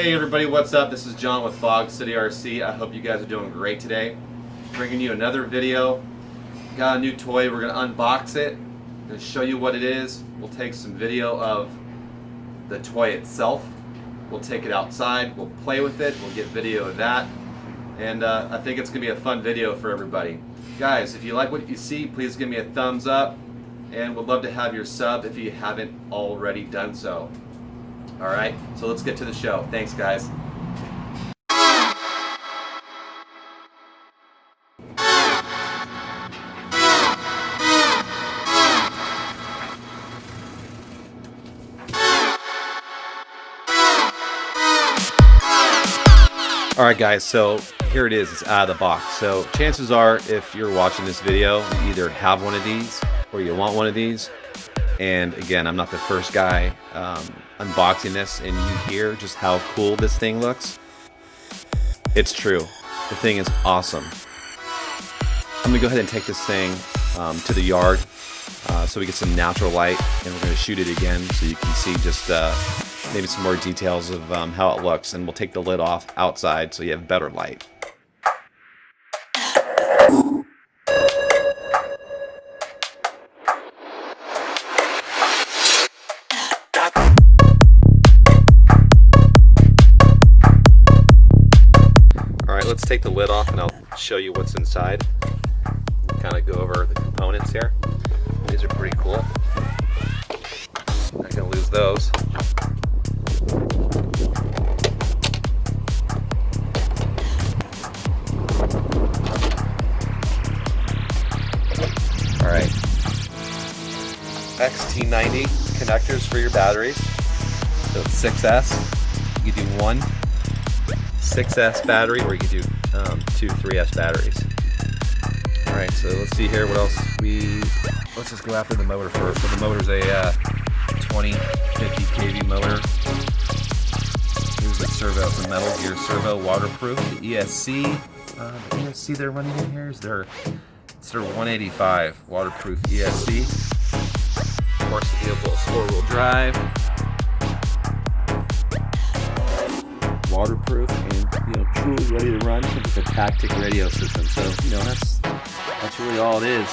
Hey everybody, what's up? This is John with Fog City RC. I hope you guys are doing great today. Bringing you another video. Got a new toy. We're going to unbox it. I'm going to show you what it is. We'll take some video of the toy itself. We'll take it outside. We'll play with it. We'll get video of that. And I think it's going to be a fun video for everybody. Guys, if you like what you see, please give me a thumbs up. And would love to have your sub if you haven't already done so. Alright, so let's get to the show. Thanks, guys. Alright guys, so here it is. It's out of the box. So chances are, if you're watching this video, you either have one of these or you want one of these. And again, I'm not the first guy unboxing this, and you hear just how cool this thing looks. It's true. The thing is awesome. I'm going to go ahead and take this thing to the yard so we get some natural light, and we're going to shoot it again so you can see just maybe some more details of how it looks, and we'll take the lid off outside so you have better light. Let's take the lid off and I'll show you what's inside. Kind of go over the components here. These are pretty cool. Not gonna lose those. Alright. XT90 connectors for your batteries. So it's 6S. You can do one 6S battery, or you can do two 3S batteries. Alright, so let's see here what else let's just go after the motor first. So the motor's a 2050 kV motor. Here's the servo, it's a Metal Gear servo, waterproof. The ESC, the ESC they're running in here is their 185 waterproof ESC. Of course, the vehicle is 4-wheel drive. Waterproof and truly ready to run with a tactic radio system. So that's really all it is.